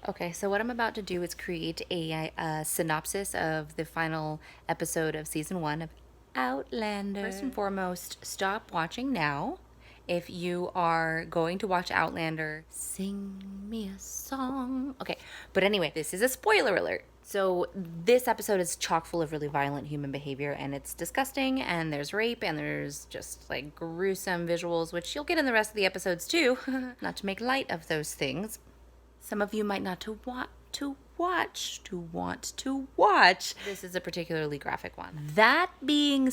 Okay, so what I'm about to do is create a synopsis of the final episode of season 1 of Outlander. First and foremost, stop watching now. If you are going to watch Outlander, sing me a song. Okay, but anyway, this is a spoiler alert. So this episode is chock full of really violent human behavior, and it's disgusting, and there's rape, and there's just like gruesome visuals, which you'll get in the rest of the episodes too. Not to make light of those things. Some of you might not want to watch. This is a particularly graphic one. That being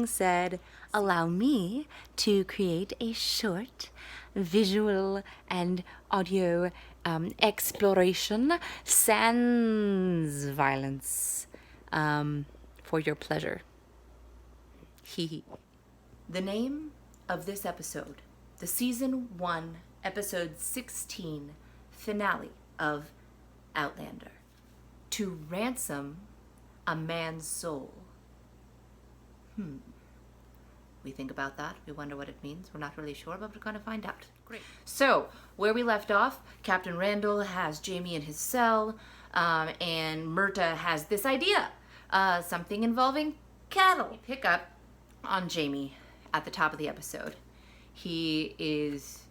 said, allow me to create a short visual and audio exploration sans violence for your pleasure. Hee. The name of this episode, the season 1 episode 16 finale of Outlander. To ransom a man's soul. We think about that. We wonder what it means. We're not really sure, but we're going to find out. Great. So, where we left off, Captain Randall has Jamie in his cell, and Myrta has this idea. Something involving cattle. We pick up on Jamie at the top of the episode. He is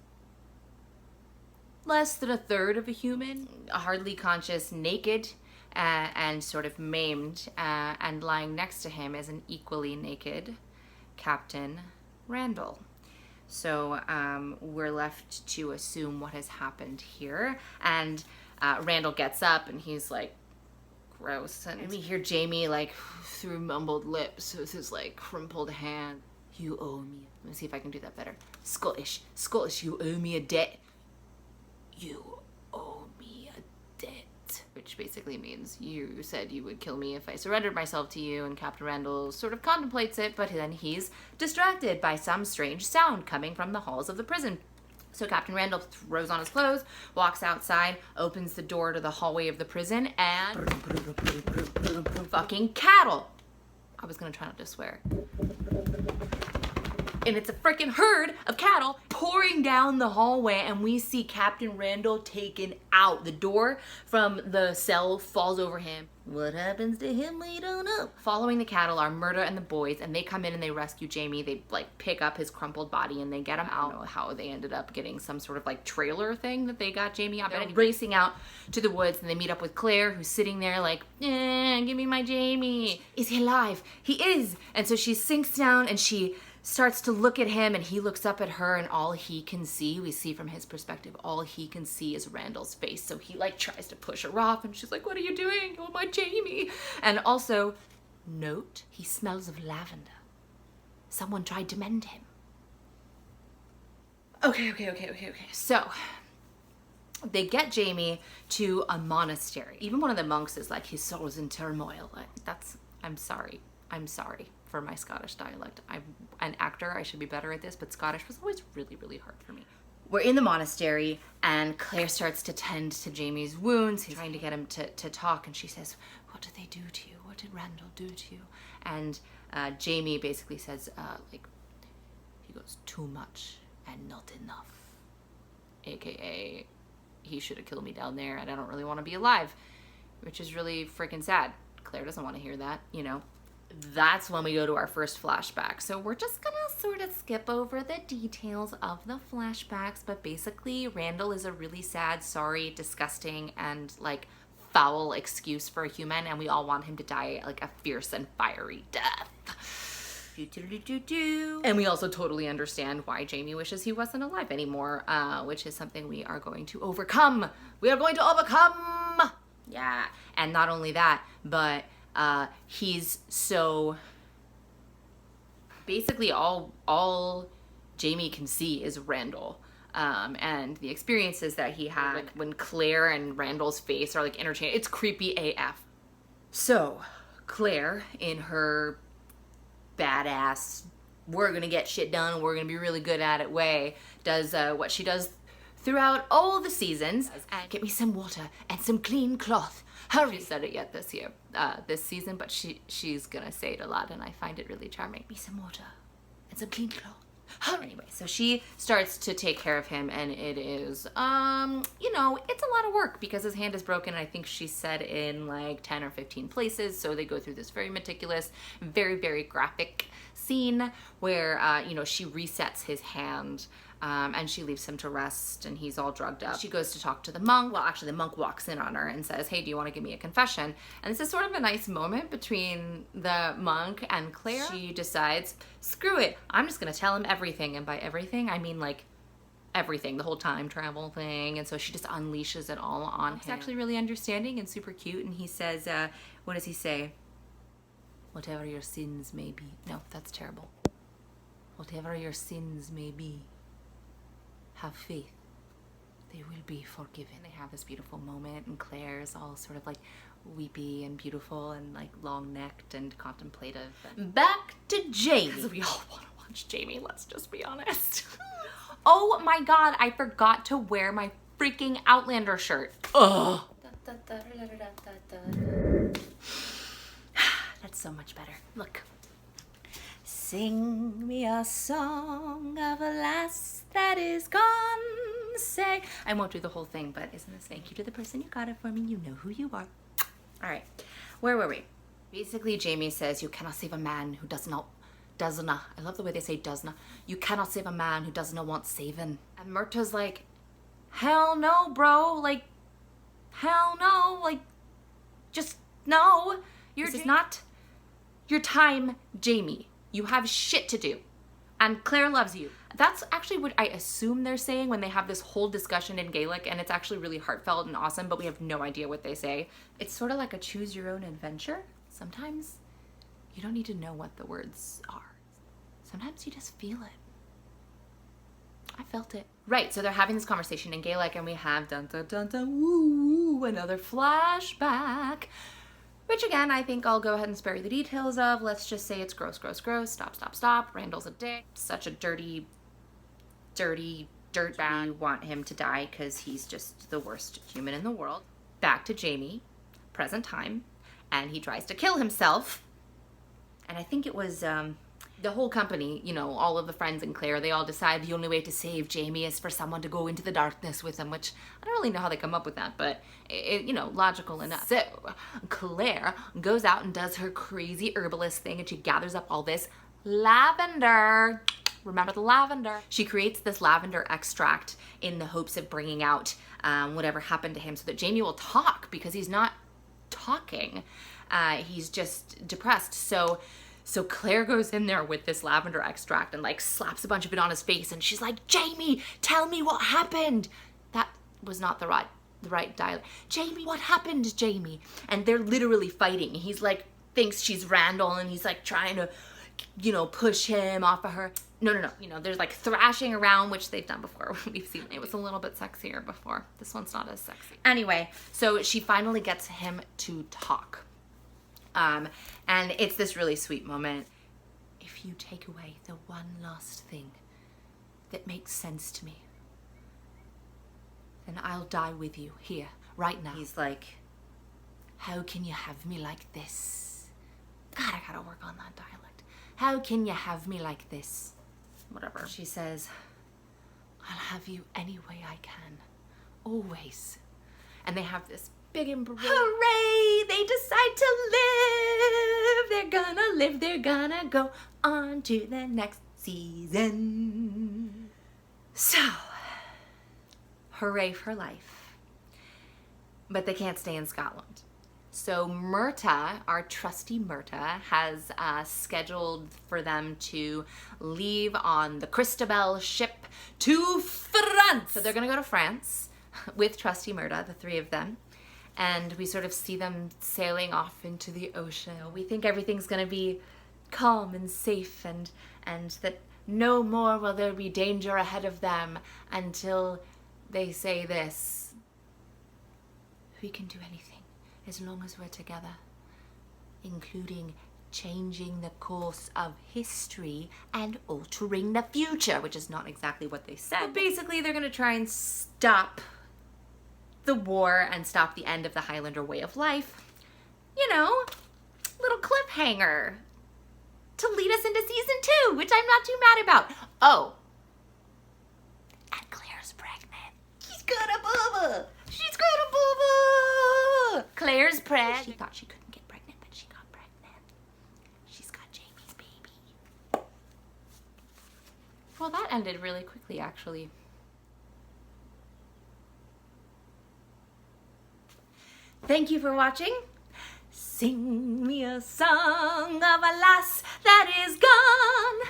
less than a third of a human, hardly conscious, naked, and sort of maimed, and lying next to him is an equally naked Captain Randall. So we're left to assume what has happened here, and Randall gets up and he's like, gross, and we hear Jamie like through mumbled lips with his like crumpled hand, you owe me. Let me see if I can do that better. Scottish, you owe me a debt. You owe me a debt. Which basically means you said you would kill me if I surrendered myself to you, and Captain Randall sort of contemplates it, but then he's distracted by some strange sound coming from the halls of the prison. So Captain Randall throws on his clothes, walks outside, opens the door to the hallway of the prison, and fucking cattle. I was gonna try not to swear. And it's a freaking herd of cattle pouring down the hallway, and we see Captain Randall taken out. The door from the cell falls over him. What happens to him, we don't know. Following the cattle are Myrta and the boys, and they come in and they rescue Jamie. They like pick up his crumpled body and they get him out. I don't know how they ended up getting some sort of like trailer thing that they got Jamie out. They're racing out to the woods, and they meet up with Claire, who's sitting there like, give me my Jamie. Is he alive? He is. And so she sinks down and she starts to look at him, and he looks up at her, and all he can see, we see from his perspective, all he can see is Randall's face. So he like tries to push her off, and she's like, what are you doing? Oh, my Jamie. And also, note, he smells of lavender. Someone tried to mend him. Okay. So they get Jamie to a monastery. Even one of the monks is like, his soul's in turmoil. Like, I'm sorry for my Scottish dialect. I'm an actor, I should be better at this, but Scottish was always really, really hard for me. We're in the monastery, and Claire starts to tend to Jamie's wounds. He's trying to get him to talk, and she says, what did they do to you? What did Randall do to you? And Jamie basically says, he goes, too much and not enough. AKA, he should have killed me down there, and I don't really want to be alive, which is really freaking sad. Claire doesn't want to hear that, you know. That's when we go to our first flashback. So we're just gonna sort of skip over the details of the flashbacks, but basically Randall is a really sad, sorry, disgusting, and like foul excuse for a human, and we all want him to die like a fierce and fiery death. And we also totally understand why Jamie wishes he wasn't alive anymore, which is something we are going to overcome. We are going to overcome! Yeah. And not only that, but he's so basically all Jamie can see is Randall, and the experiences that he had when Claire and Randall's face are like interchanged. It's creepy AF. So Claire, in her badass, we're gonna get shit done, we're gonna be really good at it way, does what she does throughout all the seasons. And get me some water and some clean cloth. Hurry! Said it yet this season, but she's gonna say it a lot, and I find it really charming. Get me some water and some clean cloth. Anyway, so she starts to take care of him, and it is, you know, it's a lot of work because his hand is broken. I think she said in like 10 or 15 places. So they go through this very meticulous, very, very graphic scene where, you know, she resets his hand. And she leaves him to rest, and he's all drugged up. She goes to talk to the monk. Well, actually, the monk walks in on her and says, hey, do you want to give me a confession? And this is sort of a nice moment between the monk and Claire. She decides, screw it, I'm just going to tell him everything. And by everything, I mean like everything, the whole time travel thing. And so she just unleashes it all on him. It's actually really understanding and super cute. And he says, what does he say? Whatever your sins may be. No, that's terrible. Whatever your sins may be, have faith, they will be forgiven. They have this beautiful moment, and Claire's all sort of like weepy and beautiful and like long-necked and contemplative. Back to Jamie. Because we all want to watch Jamie, let's just be honest. Oh my god, I forgot to wear my freaking Outlander shirt. Ugh. That's so much better. Look. Sing me a song of a lass that is gone, say. I won't do the whole thing, but isn't this thank you to the person you got it for me? You know who you are. All right, where were we? Basically, Jamie says you cannot save a man who doesn't, I love the way they say doesn't. You cannot save a man who doesn't want saving. And Myrta's like, hell no, bro. Like, hell no. Like, just no. This is not your time, Jamie. You have shit to do. And Claire loves you. That's actually what I assume they're saying when they have this whole discussion in Gaelic, and it's actually really heartfelt and awesome, but we have no idea what they say. It's sort of like a choose your own adventure. Sometimes you don't need to know what the words are. Sometimes you just feel it. I felt it. Right, so they're having this conversation in Gaelic, and we have dun dun dun dun woo, another flashback. Which again, I think I'll go ahead and spare you the details of. Let's just say it's gross, gross, gross. Stop, stop, stop. Randall's a dick. Such a dirty, dirty dirtbag. We want him to die because he's just the worst human in the world. Back to Jamie, present time, and he tries to kill himself. And I think it was the whole company, you know, all of the friends and Claire, they all decide the only way to save Jamie is for someone to go into the darkness with him, which I don't really know how they come up with that, but it, you know, logical enough. So Claire goes out and does her crazy herbalist thing, and she gathers up all this lavender. Remember the lavender? She creates this lavender extract in the hopes of bringing out whatever happened to him so that Jamie will talk, because he's not talking. He's just depressed. So Claire goes in there with this lavender extract and like slaps a bunch of it on his face, and she's like, Jamie, tell me what happened. That was not the right dialect. Jamie, what happened, Jamie? And they're literally fighting. He's like, thinks she's Randall, and he's like trying to, you know, push him off of her. No. You know, there's like thrashing around, which they've done before. We've seen it was a little bit sexier before. This one's not as sexy. Anyway, so she finally gets him to talk. And it's this really sweet moment. If you take away the one last thing that makes sense to me, then I'll die with you here, right now. He's like, how can you have me like this? God, I gotta work on that dialect. How can you have me like this? Whatever. She says, I'll have you any way I can, always. And they have this big embrace. Hooray! They decide to live. They're gonna live. They're gonna go on to the next season. So, hooray for life. But they can't stay in Scotland. So Myrta, our trusty Myrta, has scheduled for them to leave on the Christabel ship to France. So they're gonna go to France with trusty Myrta, the three of them. And we sort of see them sailing off into the ocean. We think everything's gonna be calm and safe, and that no more will there be danger ahead of them until they say this. We can do anything as long as we're together, including changing the course of history and altering the future, which is not exactly what they said. But basically, they're gonna try and stop the war and stop the end of the Highlander way of life. You know, little cliffhanger. to lead us into season 2, which I'm not too mad about. Oh, and Claire's pregnant. She's got a booba. She's got a booba. Claire's pregnant. She thought she couldn't get pregnant, but she got pregnant. She's got Jamie's baby. Well, that ended really quickly, actually. Thank you for watching. Sing me a song of a lass that is gone.